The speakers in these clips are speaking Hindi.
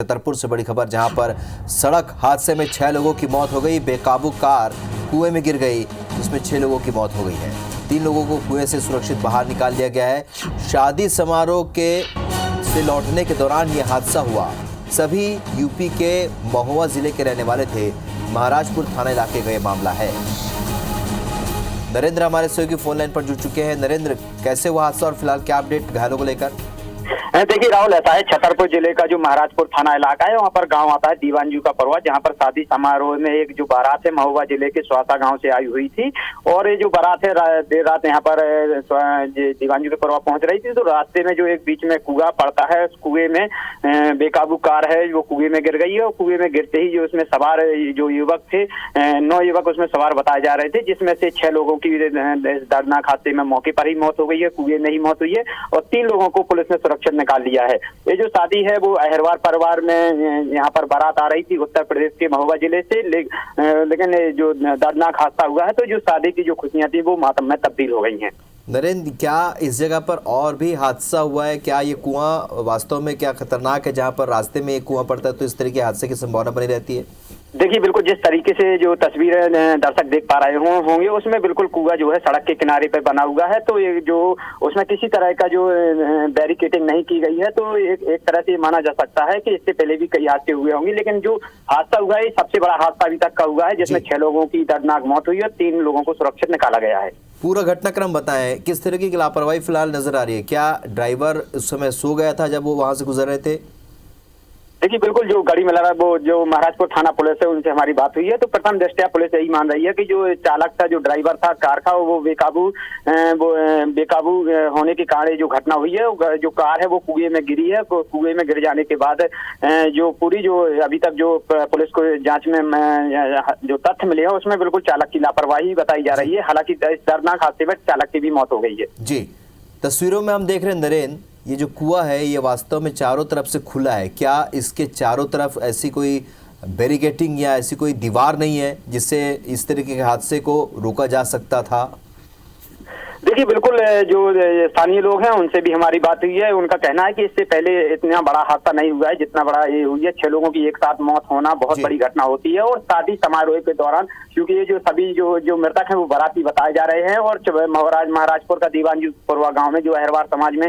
छतरपुर से बड़ी खबर, जहां पर सड़क हादसे में 6 लोगों की मौत हो गई। बेकाबू कार कुएं में गिर गई, जिसमें 6 लोगों की मौत हो गई है। 3 लोगों को कुएं से सुरक्षित बाहर निकाल लिया गया है। शादी समारोह से लौटने के दौरान यह हादसा हुआ। सभी यूपी के महुआ जिले के रहने वाले थे। महाराजपुर थाना इलाके का यह मामला है। नरेंद्र हमारे सहयोगी फोन लाइन पर जुड़ चुके हैं। नरेंद्र, कैसे हुआ हादसा और फिलहाल क्या अपडेट घायलों को लेकर? देखिए राहुल, ऐसा है, छतरपुर जिले का जो महाराजपुर थाना इलाका है, वहाँ पर गांव आता है दीवानजू का परवा, जहाँ पर शादी समारोह में एक जो बारात है महुआ जिले के स्वासा गांव से आई हुई थी। और ये जो बारात है देर रात यहाँ पर दीवानजू के परवा पहुंच रही थी, तो रास्ते में जो एक बीच में कुआं पड़ता है, उस कुएं में बेकाबू कार है वो कुएं में गिर गई है। और कुएं में गिरते ही जो उसमें सवार जो युवक थे, 9 युवक उसमें सवार बताए जा रहे थे, जिसमें से 6 लोगों की दर्दनाक हादसे में मौके पर ही मौत हो गई है, कुएं में ही मौत हुई है। और 3 लोगों को पुलिस ने सुरक्षित निकाल लिया है। ये जो शादी है वो अहरवार परिवार में यहाँ पर बारात आ रही थी उत्तर प्रदेश के महुआ जिले से, लेकिन जो दर्दनाक हादसा हुआ है, तो जो शादी की जो खुशियां थी वो मातम में तब्दील हो गई हैं। नरेंद्र, क्या इस जगह पर और भी हादसा हुआ है? क्या ये कुआं वास्तव में क्या खतरनाक है? जहाँ पर रास्ते में एक कुआं पड़ता है तो इस तरह के हादसे की संभावना बनी रहती है। देखिए, बिल्कुल जिस तरीके से जो तस्वीरें दर्शक देख पा रहे होंगे, उसमें बिल्कुल कुआं जो है सड़क के किनारे पे बना हुआ है। तो ये जो उसमें किसी तरह का जो बैरिकेडिंग नहीं की गई है, तो एक तरह से माना जा सकता है कि इससे पहले भी कई हादसे हुए होंगे, लेकिन जो हादसा हुआ है सबसे बड़ा हादसा अभी तक का हुआ है, जिसमें 6 लोगों की दर्दनाक मौत हुई है, 3 लोगों को सुरक्षित निकाला गया है। पूरा घटनाक्रम बताएं, किस तरह की लापरवाही फिलहाल नजर आ रही है? क्या ड्राइवर उस समय सो गया था जब वो वहां से गुजर रहे थे? देखिए, बिल्कुल जो गाड़ी में लगा वो जो महाराजपुर थाना पुलिस है उनसे हमारी बात हुई है, तो प्रथम दृष्टया पुलिस यही मान रही है कि जो चालक था, जो ड्राइवर था कार का, वो बेकाबू होने के कारण जो घटना हुई है, जो कार है वो कुएं में गिरी है। कुएं में गिर जाने के बाद जो पूरी जो अभी तक जो पुलिस को जांच में जो तथ्य मिले हैं, उसमें बिल्कुल चालक की लापरवाही बताई जा रही है। हालांकि इस दर्दनाक हादसे में चालक की भी मौत हो गई है। जी, तस्वीरों में हम देख रहे हैं नरेंद्र, ये जो कुआं है ये वास्तव में चारों तरफ से खुला है। क्या इसके चारों तरफ ऐसी कोई बैरिकेडिंग या ऐसी कोई दीवार नहीं है जिससे इस तरीके के हादसे को रोका जा सकता था? देखिए, बिल्कुल जो स्थानीय लोग हैं उनसे भी हमारी बात हुई है। उनका कहना है कि इससे पहले इतना बड़ा हादसा नहीं हुआ है जितना बड़ा ये हुई है। 6 लोगों की एक साथ मौत होना बहुत बड़ी घटना होती है। और शादी समारोह के दौरान, क्योंकि ये जो सभी जो मृतक हैं वो बाराती बताए जा रहे हैं, और महाराजपुर का दीवानजूपुरवा गांव में जो अहरवार समाज में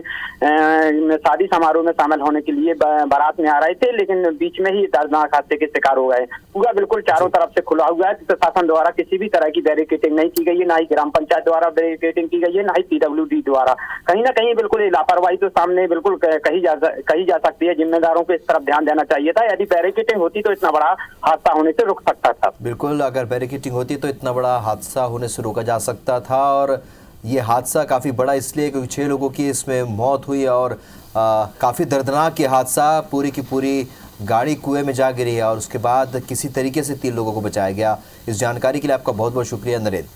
शादी समारोह में शामिल होने के लिए बारात में आ रहे थे, लेकिन बीच में ही दर्दनाक हादसे के शिकार हो गए। पूरा बिल्कुल चारों तरफ से खुला हुआ है। प्रशासन द्वारा किसी भी तरह की बैरिकेडिंग नहीं की गई है, ना ही ग्राम पंचायत द्वारा बैरिकेडिंग की गई है, ना ही PWD द्वारा। कहीं ना कहीं बिल्कुल ये लापरवाही तो सामने बिल्कुल कही जा सकती है। जिम्मेदारों को इस तरफ ध्यान देना चाहिए था। यदि बैरिकेडिंग होती तो इतना बड़ा हादसा होने से रुक सकता था। बिल्कुल, अगर बैरिकेडिंग होती तो इतना बड़ा हादसा होने से रोका जा सकता था। और ये हादसा काफ़ी बड़ा इसलिए क्योंकि 6 लोगों की इसमें मौत हुई और काफ़ी दर्दनाक ये हादसा। पूरी की पूरी गाड़ी कुएं में जा गिरी है और उसके बाद किसी तरीके से 3 लोगों को बचाया गया। इस जानकारी के लिए आपका बहुत बहुत शुक्रिया नरेंद्र।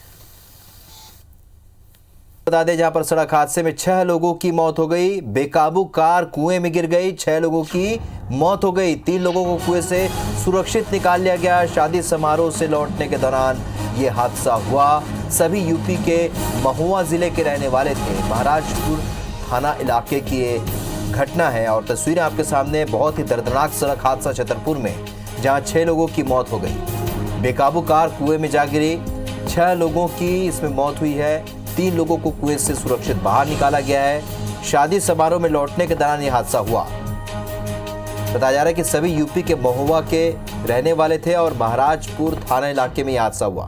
बता दें, जहां पर सड़क हादसे में 6 लोगों की मौत हो गई। बेकाबू कार कुएं में गिर गई, 6 लोगों की मौत हो गई, 3 लोगों को कुएं से सुरक्षित निकाल लिया गया। शादी समारोह से लौटने के दौरान यह हादसा हुआ। सभी यूपी के महुआ जिले के रहने वाले थे। महाराजपुर थाना इलाके की ये घटना है और तस्वीरें आपके सामने। बहुत ही दर्दनाक सड़क हादसा छतरपुर में, जहां 6 लोगों की मौत हो गई। बेकाबू कार कुएं में जा गिरी, 6 लोगों की इसमें मौत हुई है, 3 लोगों को कुएं से सुरक्षित बाहर निकाला गया है। शादी समारोह में लौटने के दौरान यह हादसा हुआ। बताया जा रहा है कि सभी यूपी के महुआ के रहने वाले थे और महाराजपुर थाना इलाके में यह हादसा हुआ।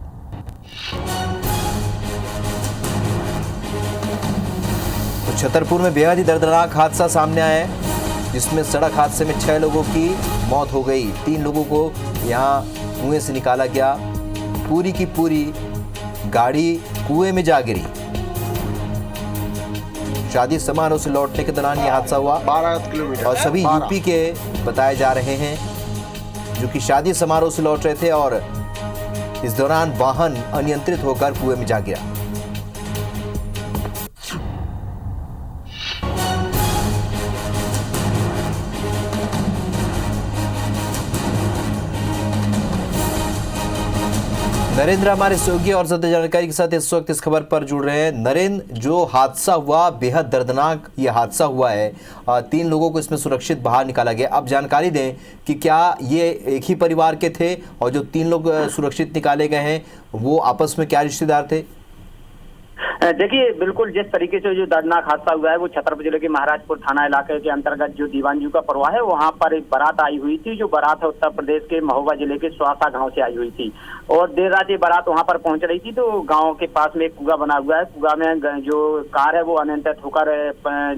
तो छतरपुर में बेहद ही दर्दनाक हादसा सामने आया है, जिसमें सड़क हादसे में 6 लोगों की मौत हो गई, 3 लोगों को यहां कुएं से निकाला गया। पूरी की पूरी गाड़ी कुएं में जा गिरी। शादी समारोह से लौटने के दौरान यह हादसा हुआ। 12 किलोमीटर और सभी यूपी के बताए जा रहे हैं, जो कि शादी समारोह से लौट रहे थे और इस दौरान वाहन अनियंत्रित होकर कुएं में जा गिरा। नरेंद्र हमारे सहयोगी और ज्यादा जानकारी के साथ इस वक्त इस खबर पर जुड़ रहे हैं। नरेंद्र, जो हादसा हुआ बेहद दर्दनाक ये हादसा हुआ है, 3 लोगों को इसमें सुरक्षित बाहर निकाला गया। अब जानकारी दें कि क्या ये एक ही परिवार के थे और जो 3 लोग सुरक्षित निकाले गए हैं वो आपस में क्या रिश्तेदार थे? देखिए, बिल्कुल जिस तरीके से जो दर्दनाक हादसा हुआ है वो छतरपुर जिले के महाराजपुर थाना इलाके के अंतर्गत जो दीवानजू का परवा है वहां पर एक बारात आई हुई थी। जो बारात है उत्तर प्रदेश के महोबा जिले के स्वासा गांव से आई हुई थी और देर रात ये बारात वहां पर पहुंच रही थी। तो गांव के पास में एक कुआं बना हुआ है। कुआं में जो कार है वो अनियंत्रित होकर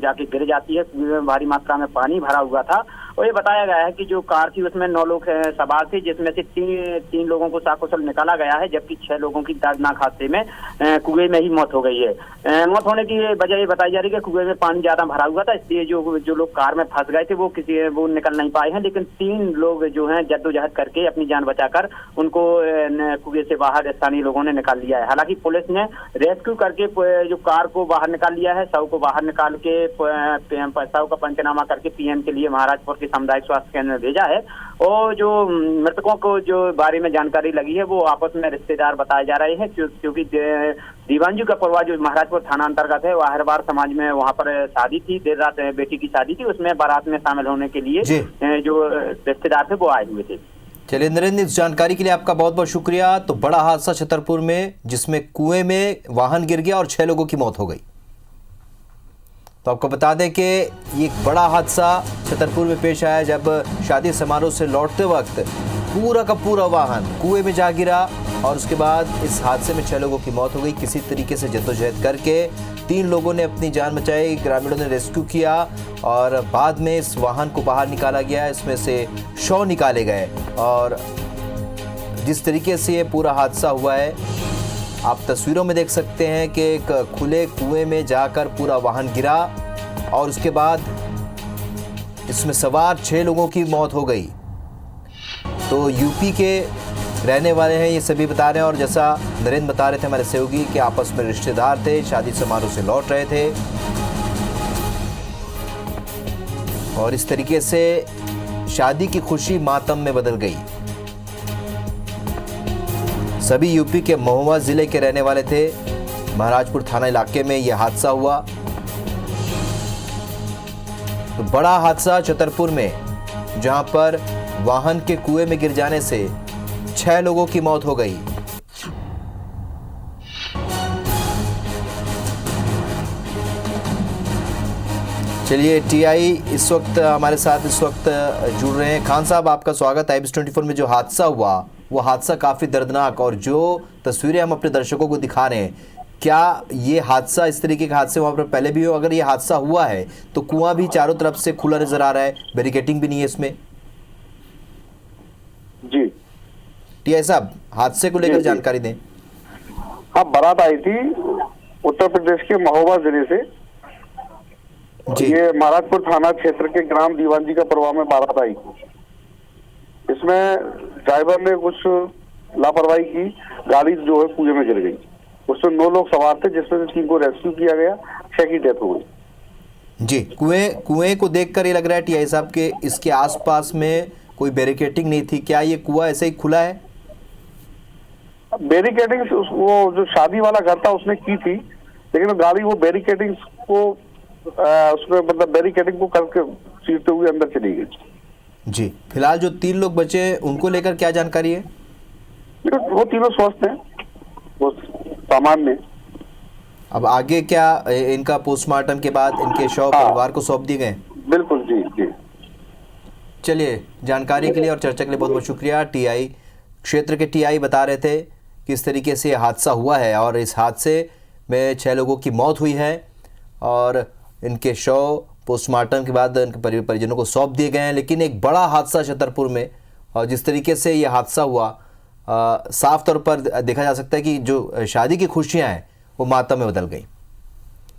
जाके गिर जाती है। कुएं में भारी मात्रा में पानी भरा हुआ था और ये बताया गया है कि जो कार थी उसमें 9 लोग सवार थे, जिसमें से तीन लोगों को सकुशल निकाला गया है, जबकि 6 लोगों की दर्दनाक हादसे में कुएं में ही मौत हो गई है। मौत होने की वजह ये बताई जा रही है कि कुएं में पानी ज्यादा भरा हुआ था, इसलिए जो लोग कार में फंस गए थे वो निकल नहीं पाए हैं। लेकिन 3 लोग जो हैं जद्दोजहद करके अपनी जान बचाकर उनको कुएं से बाहर स्थानीय लोगों ने निकाल लिया है। हालांकि पुलिस ने रेस्क्यू करके जो कार को बाहर निकाल लिया है। शव को बाहर निकाल के शव का पंचनामा करके पीएम के लिए महाराजपुर सामुदायिक स्वास्थ्य केंद्र में भेजा है। और जो मृतकों को जो बारे में जानकारी लगी है वो आपस में रिश्तेदार बताए जा रहे हैं, क्योंकि दीवानजू का परवा जो महाराजपुर थाना अंतर्गत है वाहरवार समाज में वहां पर शादी थी। देर रात बेटी की शादी थी, उसमें बारात में शामिल होने के लिए जो रिश्तेदार थे वो आए हुए थे। चलिए नरेंद्र, इस जानकारी के लिए आपका बहुत बहुत शुक्रिया। तो बड़ा हादसा छतरपुर में जिसमें कुएं में वाहन गिर गया और 6 लोगों की मौत हो गई। तो आपको बता दें कि ये एक बड़ा हादसा छतरपुर में पेश आया जब शादी समारोह से लौटते वक्त पूरा का पूरा वाहन कुएं में जा गिरा और उसके बाद इस हादसे में 6 लोगों की मौत हो गई। किसी तरीके से जद्दोजहद करके 3 लोगों ने अपनी जान बचाई, ग्रामीणों ने रेस्क्यू किया और बाद में इस वाहन को बाहर निकाला गया। इसमें से शव निकाले गए और जिस तरीके से ये पूरा हादसा हुआ है आप तस्वीरों में देख सकते हैं कि एक खुले कुएं में जाकर पूरा वाहन गिरा और उसके बाद इसमें सवार 6 लोगों की मौत हो गई। तो यूपी के रहने वाले हैं ये सभी बता रहे हैं और जैसा नरेंद्र बता रहे थे हमारे सहयोगी कि आपस में रिश्तेदार थे, शादी समारोह से लौट रहे थे और इस तरीके से शादी की खुशी मातम में बदल गई। सभी यूपी के महोबा जिले के रहने वाले थे। महाराजपुर थाना इलाके में यह हादसा हुआ। तो बड़ा हादसा छतरपुर में जहां पर वाहन के कुएं में गिर जाने से 6 लोगों की मौत हो गई। चलिए टीआई इस वक्त हमारे साथ जुड़ रहे हैं। खान साहब, आपका स्वागत है। IBS24 में जो हादसा हुआ वो हादसा काफ़ी दर्दनाक और जो तस्वीरें हम अपने दर्शकों को दिखा रहे हैं, क्या ये हादसा इस तरीके का हादसे वहाँ पर पहले भी हो? अगर ये हादसा हुआ है तो कुआं भी चारों तरफ से खुला नजर आ रहा है, बैरिकेटिंग भी नहीं है इसमें। जी टीआई साहब, हादसे को लेकर जानकारी दें। हाँ, बारात आई थी उत्तर प्रदेश के महोबा जिले से। ये महाराजपुर थाना क्षेत्र के ग्राम दीवानजी का परवा में बारात आई। इसमें ड्राइवर ने कुछ लापरवाही की, गाड़ी जो है कुएं में गिर गई। उसमें 9 लोग सवार थे, जिसमें से 3 को रेस्क्यू किया गया, 6 की डेथ हो गई। जी, कुएं को देखकर ये लग रहा है टीआई साहब के इसके आसपास में कोई बैरिकेटिंग नहीं थी। क्या ये कुआं ऐसे ही खुला है? बैरिकेटिंग वो जो शादी वाला घर था उसने की थी, लेकिन गाड़ी वो बैरिकेटिंग को उसमें मतलब बैरिकेटिंग को करके चीरते हुए अंदर चली गई। जी, फिलहाल जो 3 लोग बचे उनको लेकर क्या जानकारी है? वो तीनों स्वस्थ हैं, वो सामान्य। अब आगे क्या इनका पोस्टमार्टम के बाद इनके शव परिवार को सौंप दिए गए? बिल्कुल जी जी। चलिए, जानकारी के लिए और चर्चा के लिए बहुत बहुत शुक्रिया। टीआई क्षेत्र के टीआई बता रहे थे कि इस तरीके से हादसा हुआ है और इस हादसे में 6 लोगों की मौत हुई है और इनके शव पोस्टमार्टम के बाद इनके परिजनों को सौंप दिए गए हैं। लेकिन एक बड़ा हादसा छतरपुर में और जिस तरीके से ये हादसा हुआ साफ तौर पर देखा जा सकता है कि जो शादी की खुशियां हैं वो मातम में बदल गई।